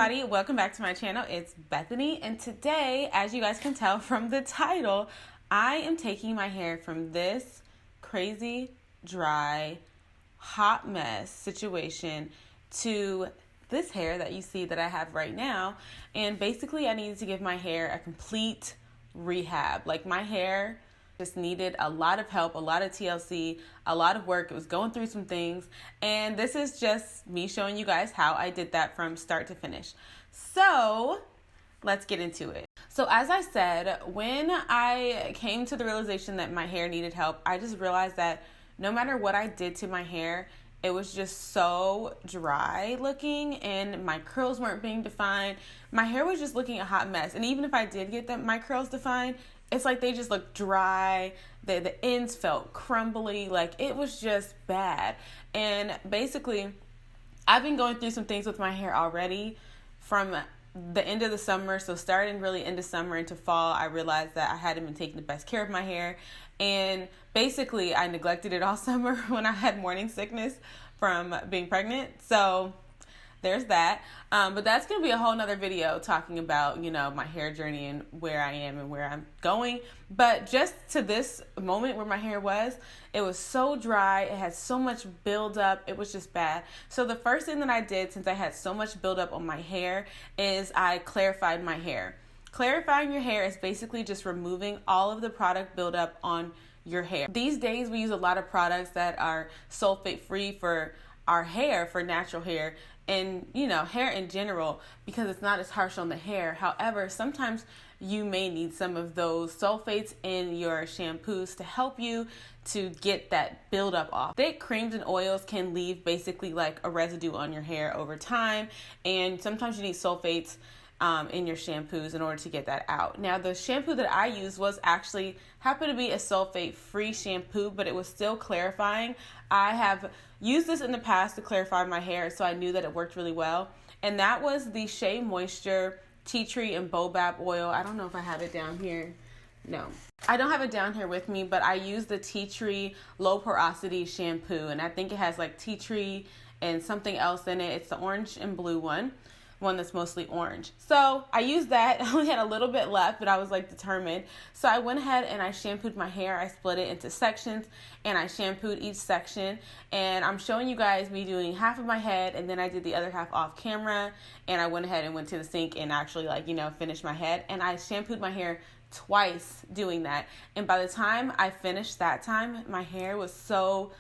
everybody, welcome back to my channel. It's Bethany, and today, as you guys can tell from the title, I am taking my hair from this crazy, dry, hot mess situation to this hair that you see that I have right now. And basically I needed to give my hair a complete rehab. Like, my hair just needed a lot of help, a lot of TLC, a lot of work. It was going through some things, and this is just me showing you guys how I did that from start to finish. So let's get into it. So as I said, when I came to the realization that my hair needed help, I just realized that no matter what I did to my hair, it was just so dry looking, and my curls weren't being defined. My hair was just looking a hot mess. And even if I did get my curls defined, it's like they just looked dry. The ends felt crumbly. Like, it was just bad. And basically, I've been going through some things with my hair already from the end of the summer. So starting really into summer into fall, I realized that I hadn't been taking the best care of my hair. And basically, I neglected it all summer when I had morning sickness from being pregnant. So there's that. But that's going to be a whole nother video talking about, my hair journey and where I am and where I'm going. But just to this moment where my hair was, it was so dry. It had so much buildup. It was just bad. So the first thing that I did, since I had so much buildup on my hair, is I clarified my hair. Clarifying your hair is basically just removing all of the product buildup on your hair. These days, we use a lot of products that are sulfate-free for our hair, for natural hair, and hair in general, because it's not as harsh on the hair. However, sometimes you may need some of those sulfates in your shampoos to help you to get that buildup off. Thick creams and oils can leave basically like a residue on your hair over time, and sometimes you need sulfates in your shampoos in order to get that out. Now, the shampoo that I used happened to be a sulfate-free shampoo, but it was still clarifying. I have used this in the past to clarify my hair, so I knew that it worked really well. And that was the Shea Moisture Tea Tree and Baobab Oil. I don't know if I have it down here. No, I don't have it down here with me, but I use the Tea Tree Low Porosity Shampoo, and I think it has like tea tree and something else in it. It's the orange and blue one that's mostly orange. So I used that. I only had a little bit left, but I was like determined. So I went ahead and I shampooed my hair. I split it into sections and I shampooed each section. And I'm showing you guys me doing half of my head, and then I did the other half off camera, and I went ahead and went to the sink and actually finished my head. And I shampooed my hair twice doing that. And by the time I finished that time, my hair was so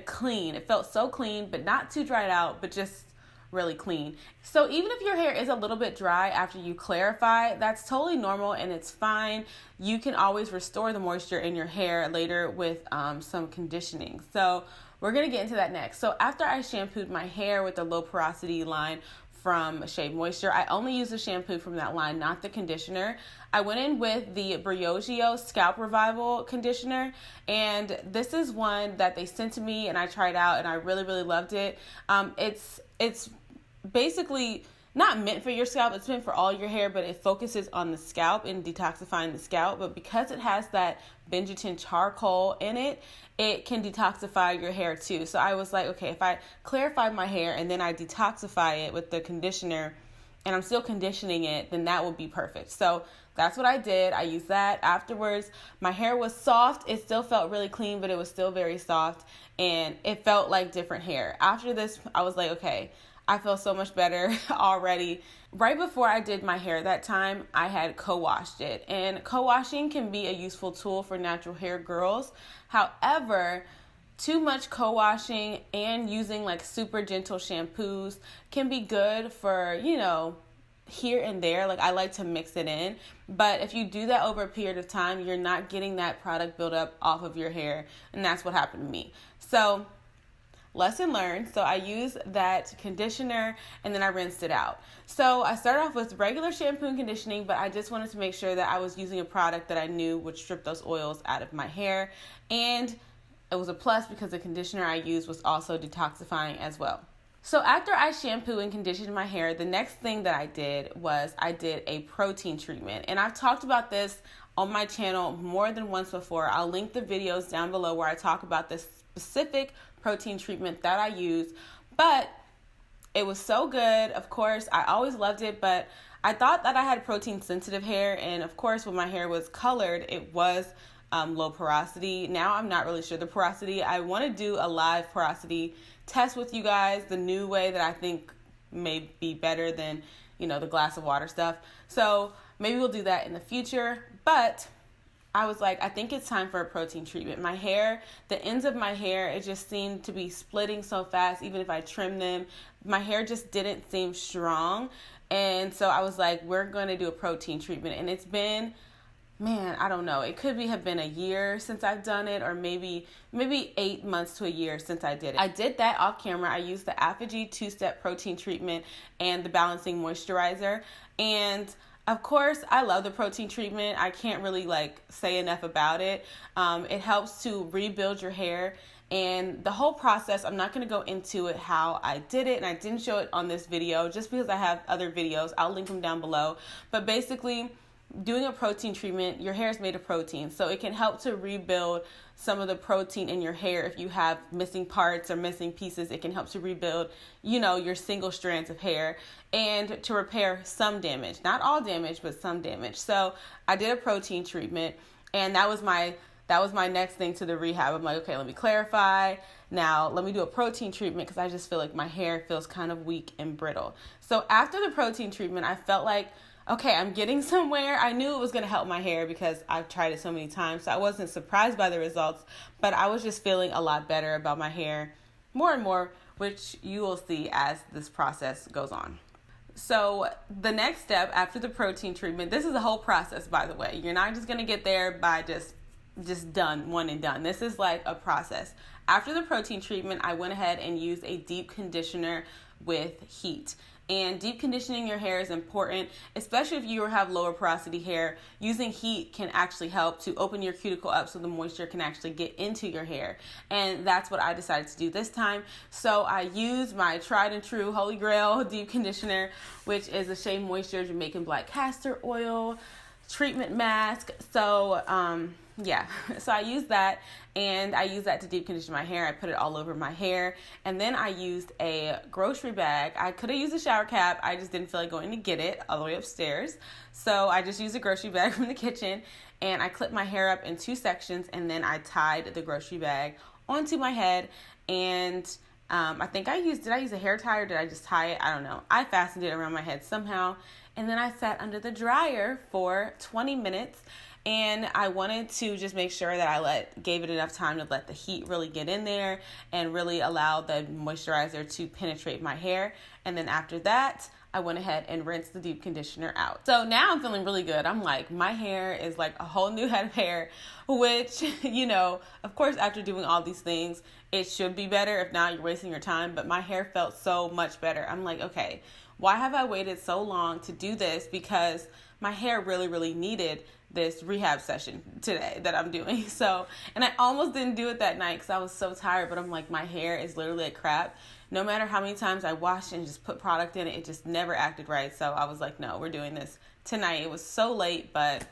clean. It felt so clean, but not too dried out, but just really clean. So even if your hair is a little bit dry after you clarify, that's totally normal and it's fine. You can always restore the moisture in your hair later with some conditioning. So we're gonna get into that next. So after I shampooed my hair with the low porosity line from Shea Moisture, I only used the shampoo from that line, not the conditioner. I went in with the Briogeo Scalp Revival conditioner, and this is one that they sent to me and I tried out and I really, really loved it. It's basically not meant for your scalp. It's meant for all your hair, but it focuses on the scalp and detoxifying the scalp. But because it has that benzoyl charcoal in it, it can detoxify your hair too. So I was like, okay, if I clarify my hair and then I detoxify it with the conditioner and I'm still conditioning it, then that would be perfect. So that's what I did. I used that. Afterwards, my hair was soft. It still felt really clean, but it was still very soft, and it felt like different hair. After this, I was like, okay, I feel so much better already. Right before I did my hair that time, I had co-washed it. And co-washing can be a useful tool for natural hair girls. However, too much co-washing and using super gentle shampoos can be good for, here and there. I like to mix it in. But if you do that over a period of time, you're not getting that product buildup off of your hair. And that's what happened to me. So lesson learned. So I used that conditioner and then I rinsed it out. So I started off with regular shampoo and conditioning, but I just wanted to make sure that I was using a product that I knew would strip those oils out of my hair. And it was a plus because the conditioner I used was also detoxifying as well. So after I shampoo and conditioned my hair, the next thing that I did was I did a protein treatment. And I've talked about this on my channel more than once before. I'll link the videos down below where I talk about this specific protein treatment that I use. But It was so good. Of course, I always loved it, but I thought that I had protein sensitive hair, and of course when my hair was colored, it was low porosity. Now I'm not really sure the porosity. I want to do a live porosity test with you guys, the new way that I think may be better than, the glass of water stuff. So maybe we'll do that in the future, but I was like, I think it's time for a protein treatment. My hair, the ends of my hair, it just seemed to be splitting so fast. Even if I trimmed them, my hair just didn't seem strong. And so I was like, we're going to do a protein treatment. And it's been, I don't know. It could have been a year since I've done it, or maybe 8 months to a year since I did it. I did that off camera. I used the Aphogee 2-step protein treatment and the balancing moisturizer. And of course, I love the protein treatment. I can't really say enough about it. It helps to rebuild your hair. And the whole process, I'm not going to go into it how I did it, and I didn't show it on this video just because I have other videos. I'll link them down below. But basically, doing a protein treatment, your hair is made of protein, so it can help to rebuild some of the protein in your hair. If you have missing parts or missing pieces, it can help to rebuild, your single strands of hair, and to repair some damage. Not all damage, but some damage. So I did a protein treatment, and that was my next thing to the rehab. I'm like, okay, let me clarify. Now, let me do a protein treatment because I just feel like my hair feels kind of weak and brittle. So after the protein treatment, I felt like, okay, I'm getting somewhere. I knew it was going to help my hair because I've tried it so many times. So I wasn't surprised by the results, but I was just feeling a lot better about my hair more and more, which you will see as this process goes on. So the next step after the protein treatment, this is a whole process, by the way. You're not just going to get there by just done, one and done. This is like a process. After the protein treatment, I went ahead and used a deep conditioner with heat. And deep conditioning your hair is important, especially if you have lower porosity hair. Using heat can actually help to open your cuticle up so the moisture can actually get into your hair. And that's what I decided to do this time. So I used my tried and true Holy Grail deep conditioner, which is a Shea Moisture Jamaican Black Castor Oil treatment mask. So so I used that, and I used that to deep condition my hair. I put it all over my hair, and then I used a grocery bag. I could have used a shower cap. I just didn't feel like going to get it all the way upstairs. So I just used a grocery bag from the kitchen, and I clipped my hair up in 2 sections, and then I tied the grocery bag onto my head. And I think did I use a hair tie or did I just tie it? I don't know. I fastened it around my head somehow, and then I sat under the dryer for 20 minutes. And I wanted to just make sure that I gave it enough time to let the heat really get in there and really allow the moisturizer to penetrate my hair. And then after that, I went ahead and rinsed the deep conditioner out. So now I'm feeling really good. I'm like, my hair is like a whole new head of hair, which, of course, after doing all these things, it should be better. If not, you're wasting your time. But my hair felt so much better. I'm like, okay, why have I waited so long to do this? Because my hair really, really needed this rehab session today that I'm doing. So, and I almost didn't do it that night because I was so tired, but I'm like, my hair is literally like crap. No matter how many times I washed and just put product in it, it just never acted right. So I was like, no, we're doing this tonight. It was so late, but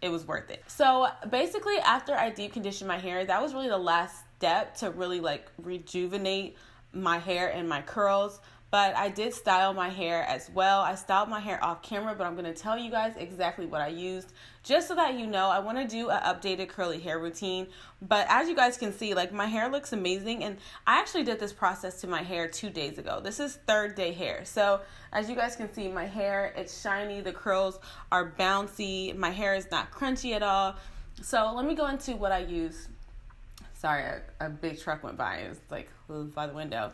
it was worth it. So basically after I deep conditioned my hair, that was really the last step to really rejuvenate my hair and my curls. But I did style my hair as well. I styled my hair off camera, but I'm going to tell you guys exactly what I used just so that you know. I want to do an updated curly hair routine. But as you guys can see, my hair looks amazing. And I actually did this process to my hair 2 days ago. This is 3rd day hair. So as you guys can see, my hair, it's shiny. The curls are bouncy. My hair is not crunchy at all. So let me go into what I use. Sorry, a big truck went by. It was by the window.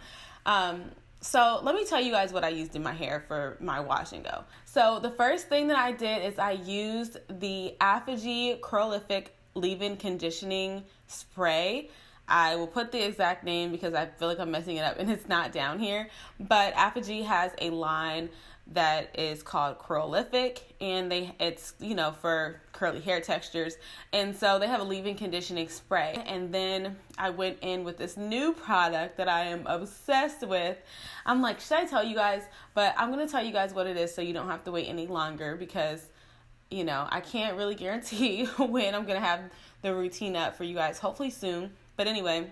So let me tell you guys what I used in my hair for my wash and go. So the first thing that I did is I used the Aphogee Curlific Leave-In Conditioning Spray. I will put the exact name because I feel like I'm messing it up and it's not down here. But Aphogee has a line that is called Curlific, and it's for curly hair textures. And so they have a leave-in conditioning spray. And then I went in with this new product that I am obsessed with. I'm like, should I tell you guys? But I'm going to tell you guys what it is so you don't have to wait any longer because, I can't really guarantee when I'm going to have the routine up for you guys, hopefully soon. But anyway,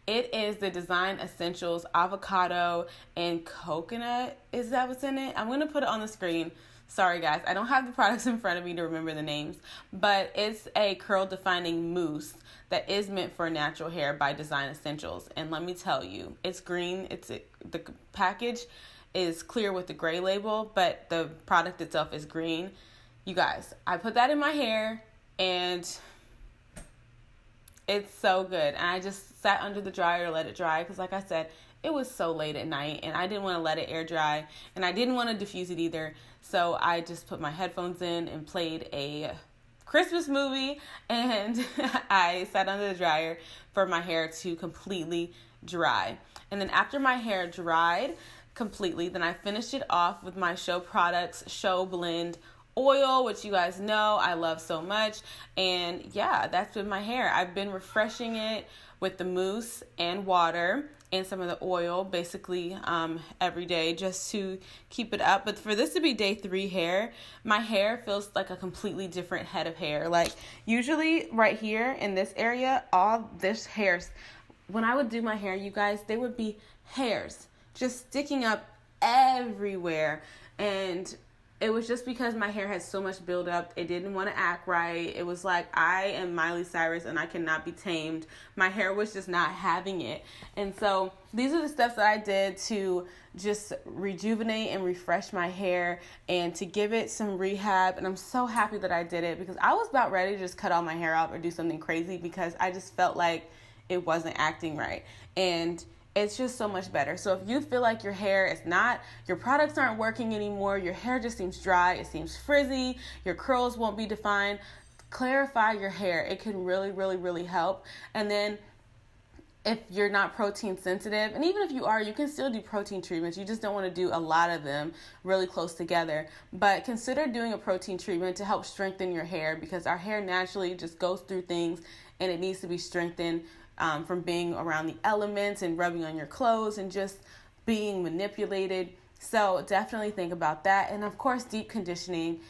It is the Design Essentials Avocado and Coconut. Is that what's in it? I'm going to put it on the screen. Sorry, guys. I don't have the products in front of me to remember the names. But it's a curl-defining mousse that is meant for natural hair by Design Essentials. And let me tell you, it's green. The package is clear with the gray label, but the product itself is green. You guys, I put that in my hair, and it's so good. And I just sat under the dryer to let it dry because, like I said, it was so late at night and I didn't want to let it air dry and I didn't want to diffuse it either. So I just put my headphones in and played a Christmas movie, and I sat under the dryer for my hair to completely dry. And then after my hair dried completely, then I finished it off with my Show Products Show Blend oil, which you guys know I love so much. And yeah, that's been my hair. I've been refreshing it with the mousse and water and some of the oil basically every day just to keep it up. But for this to be day 3 hair, my hair feels like a completely different head of hair. Like usually right here in this area, all this hairs, when I would do my hair, you guys, they would be hairs just sticking up everywhere. And it was just because my hair had so much buildup. It didn't want to act right. It was like, I am Miley Cyrus and I cannot be tamed. My hair was just not having it. And so these are the steps that I did to just rejuvenate and refresh my hair and to give it some rehab. And I'm so happy that I did it because I was about ready to just cut all my hair off or do something crazy because I just felt like it wasn't acting right. And it's just so much better. So if you feel like your hair is not, your products aren't working anymore, your hair just seems dry, it seems frizzy, your curls won't be defined, clarify your hair. It can really, really, really help. And then if you're not protein sensitive, and even if you are, you can still do protein treatments. You just don't want to do a lot of them really close together. But consider doing a protein treatment to help strengthen your hair because our hair naturally just goes through things and it needs to be strengthened from being around the elements and rubbing on your clothes and just being manipulated. So definitely think about that. And of course, deep conditioning.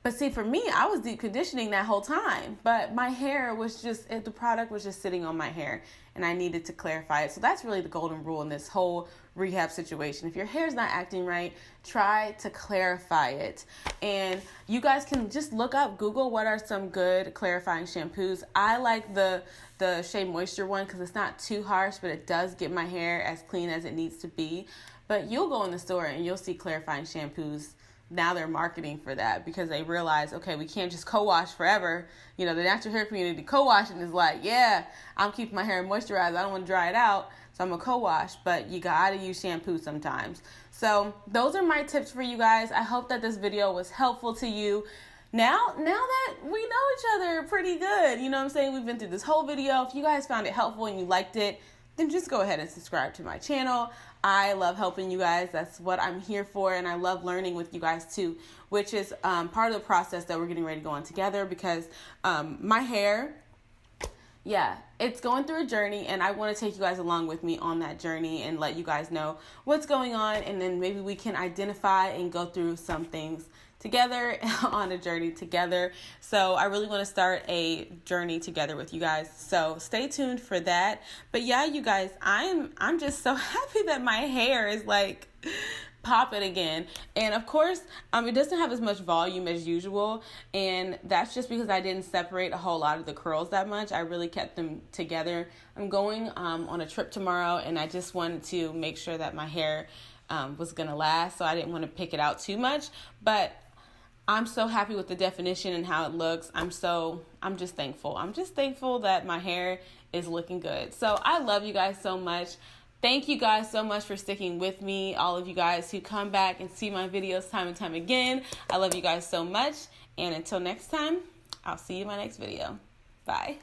But see, for me, I was deep conditioning that whole time, but my hair was just, the product was just sitting on my hair and I needed to clarify it. So that's really the golden rule in this whole rehab situation. If your hair's not acting right, try to clarify it. And you guys can just look up, Google what are some good clarifying shampoos. I like the Shea Moisture one because it's not too harsh, but it does get my hair as clean as it needs to be. But you'll go in the store and you'll see clarifying shampoos. Now they're marketing for that because they realize, okay, we can't just co-wash forever. You know, the natural hair community co-washing is like, yeah, I'm keeping my hair moisturized. I don't want to dry it out, so I'm going to co-wash. But you got to use shampoo sometimes. So those are my tips for you guys. I hope that this video was helpful to you. Now that we know each other pretty good, you know what I'm saying? We've been through this whole video. If you guys found it helpful and you liked it, then just go ahead and subscribe to my channel. I love helping you guys. That's what I'm here for. And I love learning with you guys too, which is part of the process that we're getting ready to go on together because my hair, yeah, it's going through a journey and I want to take you guys along with me on that journey and let you guys know what's going on. And then maybe we can identify and go through some things together on a journey together. So I really want to start a journey together with you guys. So stay tuned for that. But yeah, you guys, I'm just so happy that my hair is like popping again. And of course, it doesn't have as much volume as usual. And that's just because I didn't separate a whole lot of the curls that much. I really kept them together. I'm going on a trip tomorrow and I just wanted to make sure that my hair was going to last. So I didn't want to pick it out too much, but I'm so happy with the definition and how it looks. I'm just thankful. I'm just thankful that my hair is looking good. So I love you guys so much. Thank you guys so much for sticking with me. All of you guys who come back and see my videos time and time again. I love you guys so much. And until next time, I'll see you in my next video. Bye.